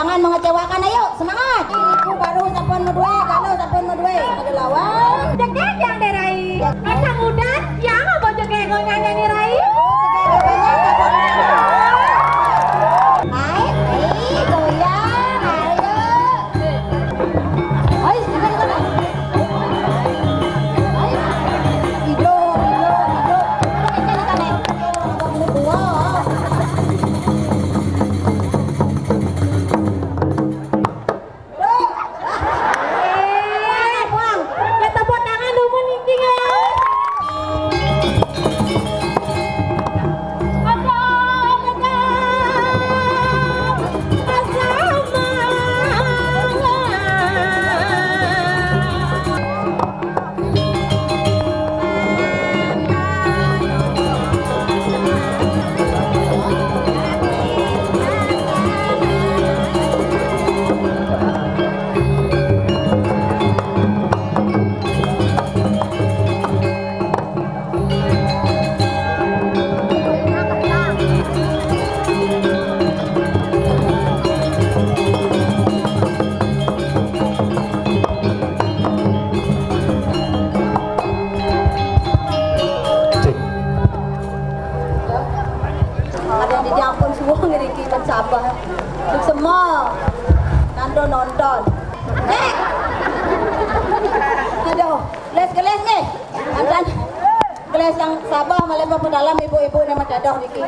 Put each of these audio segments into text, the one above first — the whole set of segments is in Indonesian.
Jangan mengecewakan, ayo semangat. Iku baru sampun medue, kalau sampun medue ada lawan. Cek yang derai. Asam udan, yang mau bojok ego nyanyi rai. Hai, goyang, ayo. Hai, sebentar kan. Hai. Hidro. Ini kan nek. Wow. Sabar, untuk semua nonton. Aduh, gelas nih, antan gelas yang sabar melempar ke dalam ibu-ibu nama dadah diki.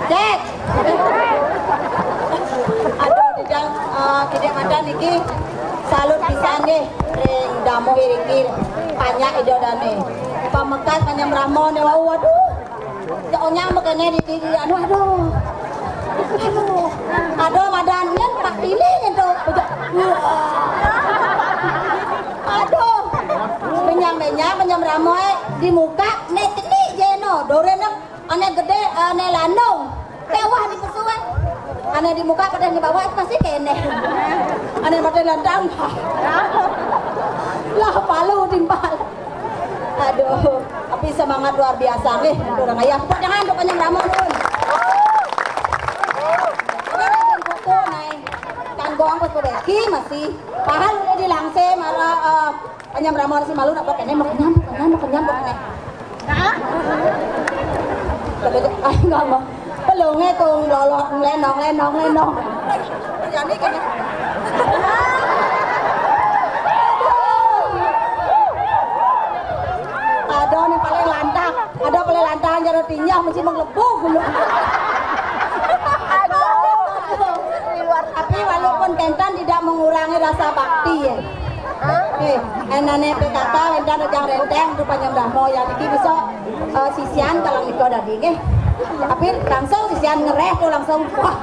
Cek, aduh dijang tidak ada niki salut pisan deh, ring damu irikir banyak ido dane, pamekas panjang rahmon ya waduh. Jauhnya makanya di aduh madannya pak pilih itu aduh penyam ramoy di muka netini jeno dorena ane gede ane landung tewah di pesuan ane di muka pada di bawah itu pasti kene ane pada landang lah palu timpal. Aduh, tapi semangat luar biasa nih orang ayah. Tepuk tangan untuk Panjang Ramon nun. Ini lagi buku naik kanggong pas pedeki masih pahal udah dilangse malah Panjang Ramon si malu nak pokoknya mau kenyam. Ay nggak mau. Pelungnya tuh lolok lenong. Jadi kayaknya. Ada paling lantang jaro tinggal mesti menglebuk dulu. Tapi walaupun tentan tidak mengurangi rasa bakti ya. Enane PKK endan rejang renteng rupanya Brahmo yang iki bisa sisian kalau niko dadi nggih. Tapi langsung sisian ngereh tuh langsung wah.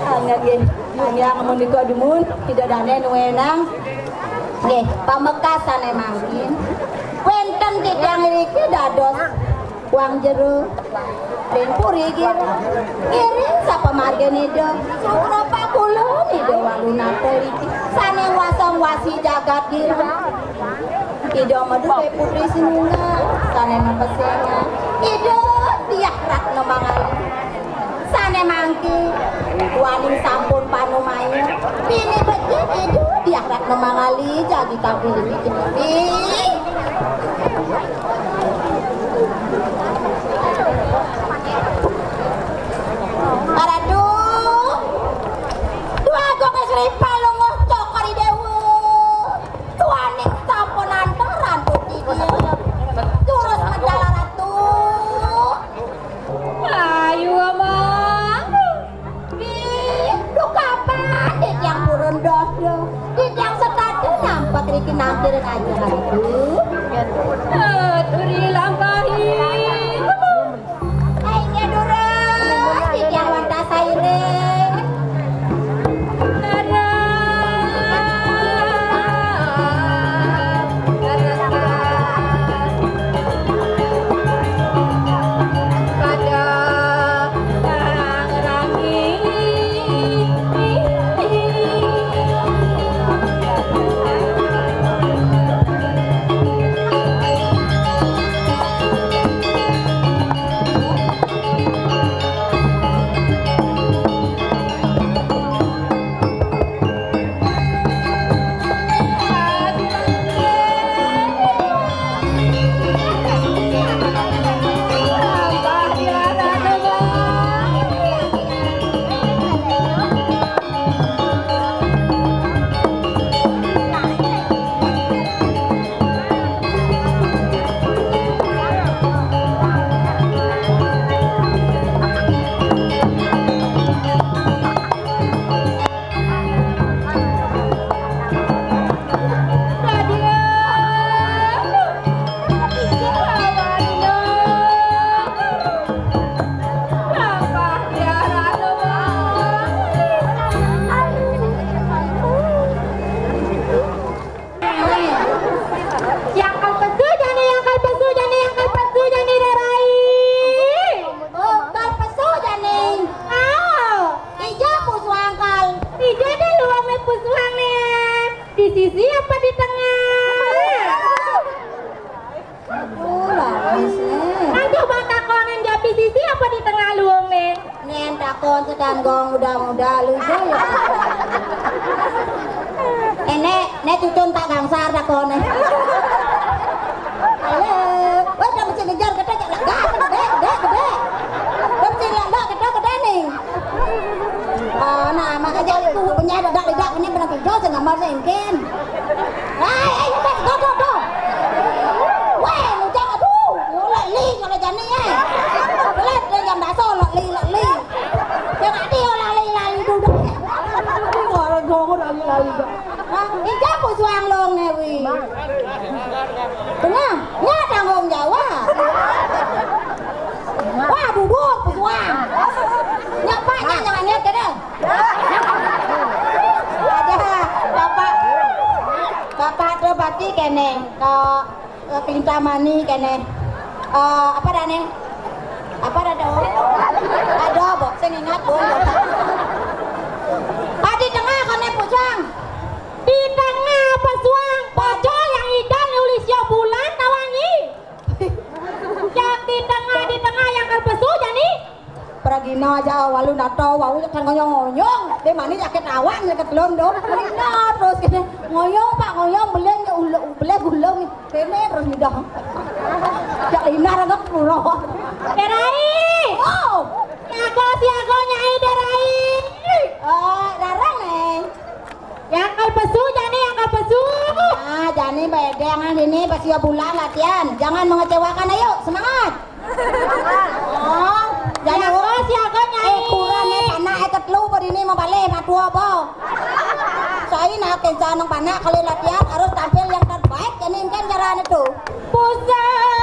Hanya nggih. Hanya amun niko dumun tidak dane nuenang. Nggih, pamekasan emangin. Wenten tidang iki dados uang jero ben puri kirim sapa margene do surapa kula nido walunate iki sane wasong wasi jagat dira ido madu pe putri sinunga sane mapesena ido tiah ratna mangali sane mangki waning sampun panumaya pini beje ido tiah ratna mangali jadi kabeh iki Aradu dua kok kesripa lu ngocok kari dewa dua ning sampun antaran putih dia terus mendalah ratu ayo omong lu kapan dit yang burun dodo dit yang setadu nampak riki nampir aja aduh takon sedang gong muda-muda lucu ya. Nek cucun tak gangsar takone. Ayo, wes dah mesti ngejar gede gede. Dah mesti ngejar gede nih. Nah makanya itu punya dadak ini benar hijau saya nggak mau saya ingin. Go. Weh, ngujang aduh, lek li kalau jani ya. Lek jam daso lek li. Jangan dia lali duduk. Orang gong lali. Ija ku suang long ne wi. Tengah, nya tanggung jawab. Wah, duduk ku suang. Nyapanya jangan lihat ke dah. Ada Bapak tuh bati kene ke Pintamani kene. Apa dah ne? Apa dah do? Ada bok, saya ingat bok. Di tengah kene pucang. Di tengah pesuang pojo yang idan nulisnya bulan tawangi. Jak di tengah yang kerpesu jani. Peragina aja walu nato walu kan ngoyong dia mana jaket awak jaket lom dong nah terus kene ngoyong pak ngoyong beleng gulung kene terus udah jak lina ragak puro Derai siago nyai Derai darang neng yang kerpesu jani yang kerpesu jani bedengan ini pasti bulan latihan jangan mengecewakan ayo semangat jangan siaga nyai kurangnya panak ketelu ini mau balik matua bo saya nak kencan panak kalau latihan harus tampil yang terbaik jadi kan caranya tuh pusang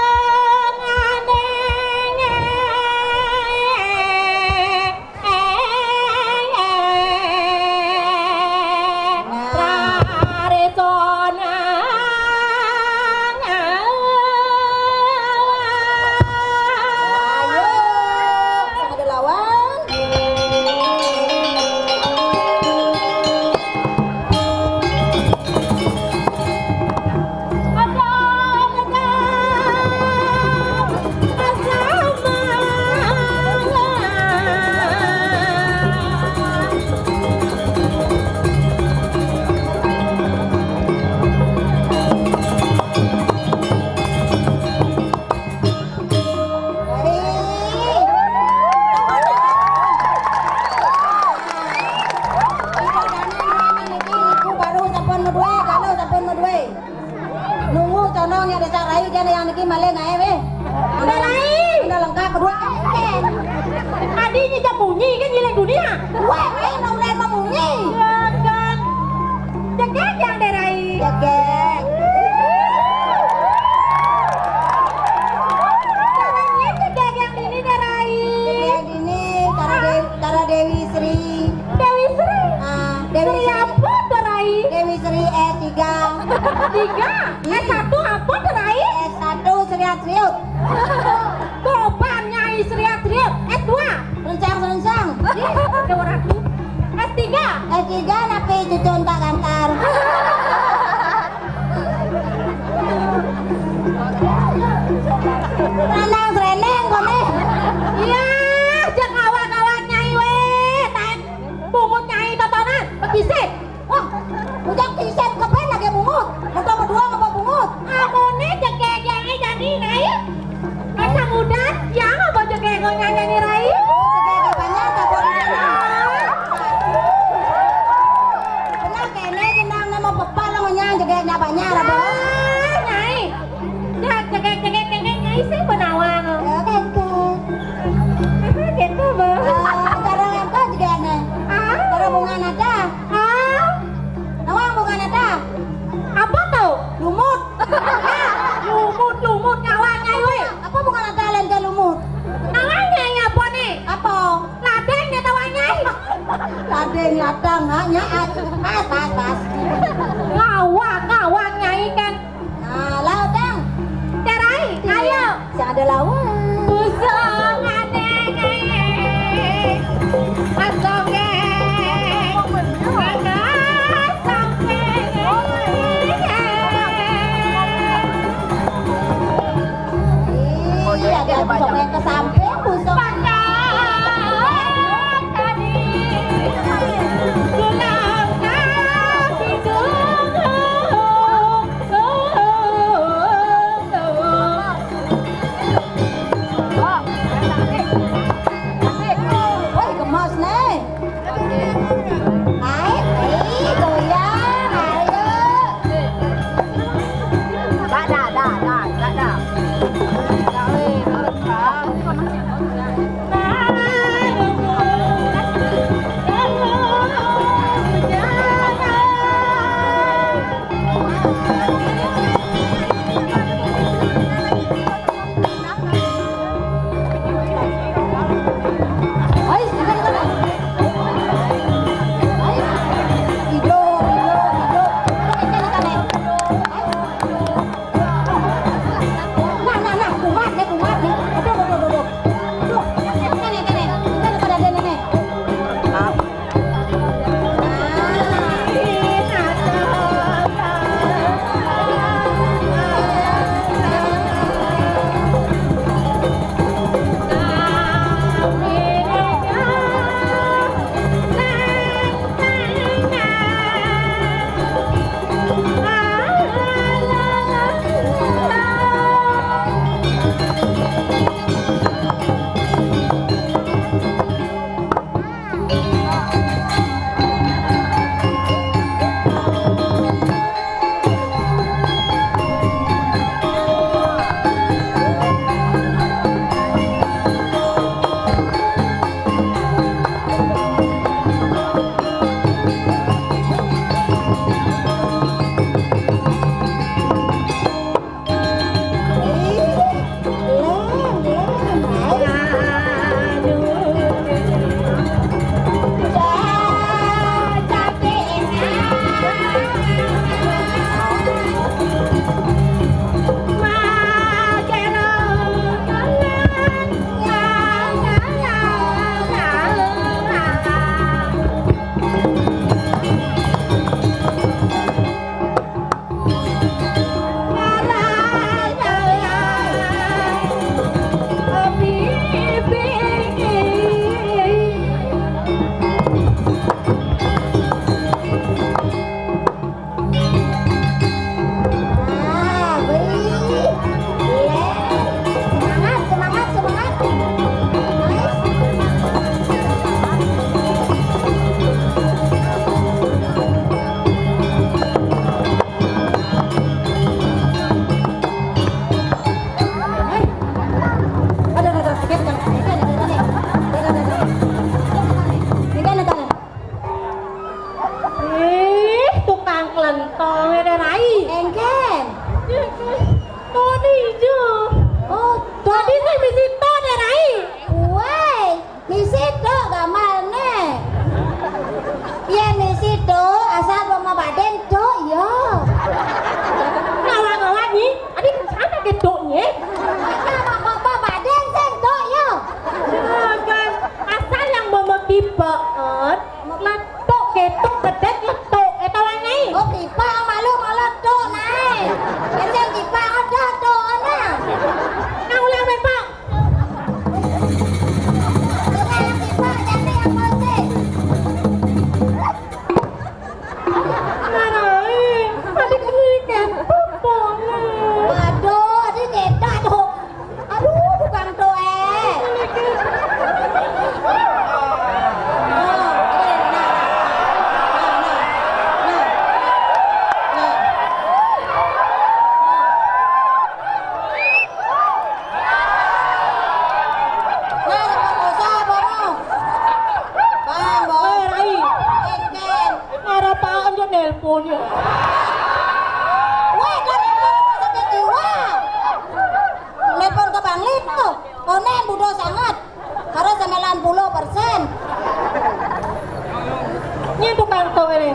ini.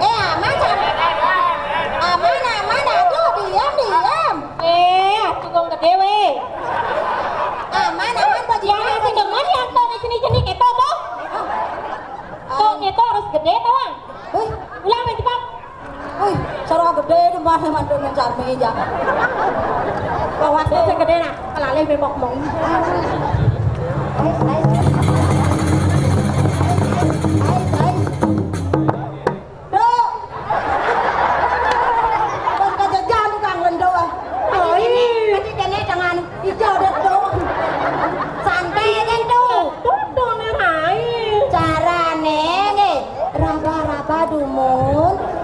Aman aduh diam. Cukup gede we. Aman baju Yang sing demen yang to di sini keto toh. Itu harus gede tau bang. Ulang main cepat. Wih, sarung gede di mana mantu yang sarmi aja. Bawa sing gede nak. Kelale bebok mong.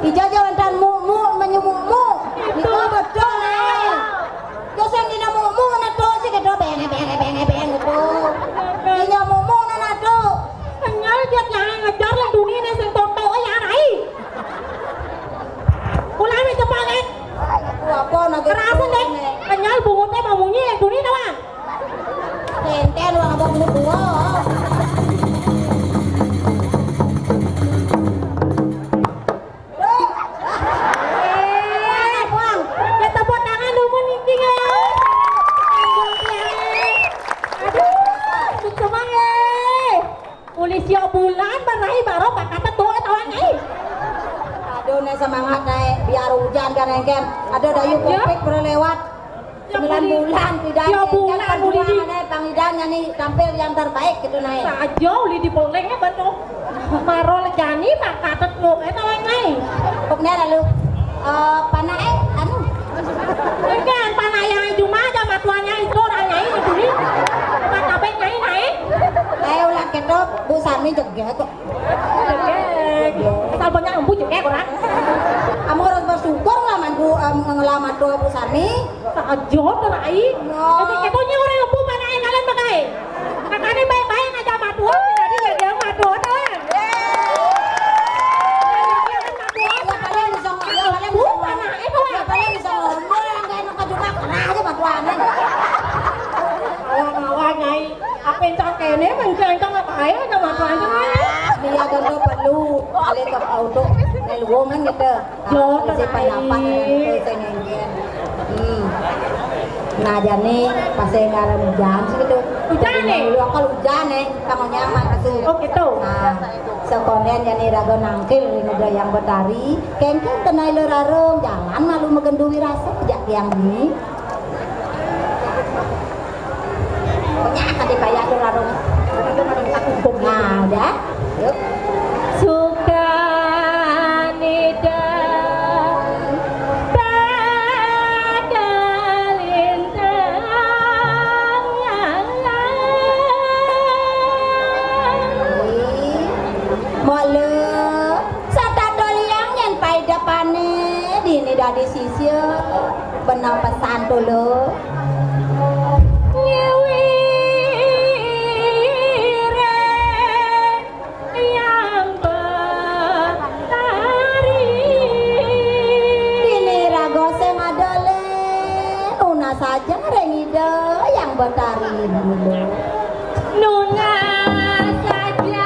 Ija jalan dan mu menyumukmu. Itu betul nih. Terus yang ini mu nato sih kedo beng itu. Ini mu nato. Kenyal dia yang ngejar yang dunia nih sing tonto ya nai. Ulang nih cepat nih. Apa nak kerasan deh. Kenyal bungutnya mau bunyi yang dunia doang. Tenten lu abang lu gua. Ulisio bulan barahi baro kata tua tawan nih. Aduh nih semangat nih biar hujan kan engken. Ada dayu kopek berlewat 9 bulan tidak bulan perjuangan pangidannya nih tampil yang terbaik gitu nih. Saja uli di polengnya betul. Maro lejani kata tua tawan nih. Pokoknya lalu panai anu. Kan panai yang cuma aja matuannya itu orangnya ini tuh. Apa nyai naik? Ayo ulang kedok Bu Sami jegek kok. Salbonya empu jegek orang. Kamu harus bersyukur ngelamar doa Bu Sami. Sajo terai. Itu ketonya orang empu mana yang kalian pakai? Kakaknya baik-baik aja matuan, tadi dia matuan doang. Kalian bisa ngomong, kalian bisa ngomong yang kayak nak juga kena aja matuanan. Awang-awang nyai, apa yang cakene mencengkang apa aja sama tuannya. Dia kan perlu kalian ke auto nelwongan gitu. Si pendapat itu senengin. Nah jadi pas saya ngaram hujan sih gitu. Hujan nih? Lu akal hujan nih, kamu nyaman kasih. Oh gitu. Nah, sekonen jadi rago nangkil udah yang betari. Kengkeng tenai lerarong jalan malu megenduwi rasa sejak yang ini. Akan dibayar lerarong. Nah, udah. Yuk. Suka nidam bakal intang mole sata doliang yang pai depane dini dari sisi benang pesan dulu saja rengida yang betari dulu Nuna saja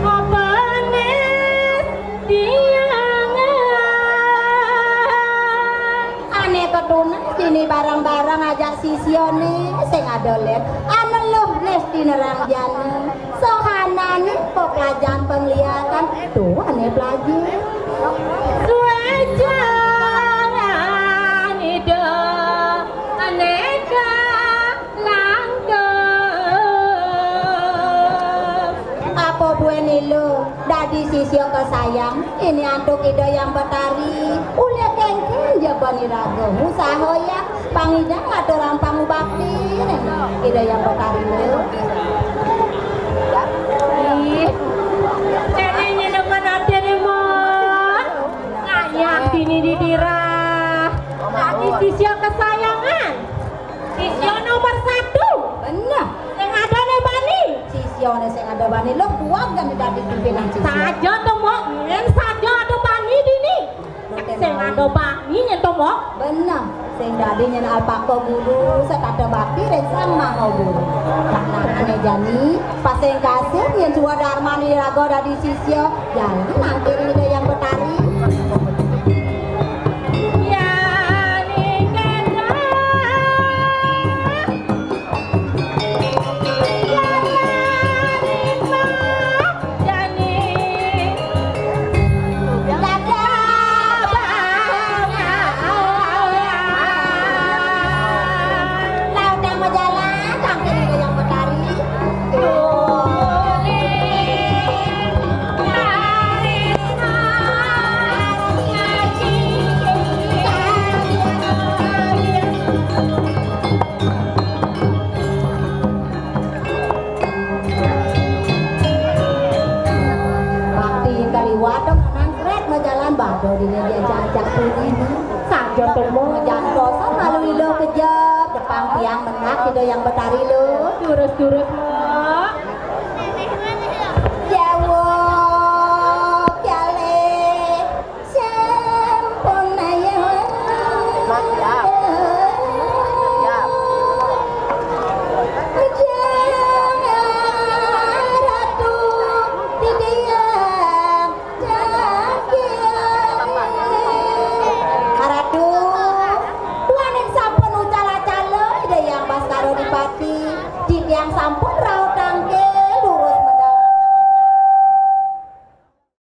Abanes diangan aneh ketuna sini barang-barang ajak sisione sing adolet anu loh nes dinerang jana sohanane kok pelajaran penglihatan tuh aneh pelajar Suajangan ida aneka langgeng apa bueni lo dadi sisio kesayang ini antuk ida yang betari ulia kengkeng jabani raga usaha ya pangidang atau rampang bakti ida yang betari lo neneknya dengan hati remon ngayak dini didirah tadi sisio kesayangan sisio nomor 1 bener yang ada nih bani sisio sing ada bani lo kuat kan dadi pimpinan sisio saja tomo saja ada bani dini yang ada bani nyentomo bener sing dadi nyen alpako guru sakada bakti dan sama mau guru karena ane jani pas sing kasih yen suwa darmani rago dadi sisyo jani mangkir ide yang betari bado dia diajak ini saja temu jangan bosan malu lo kejap depan tiang menak tidak yang betari lo durus-durus lo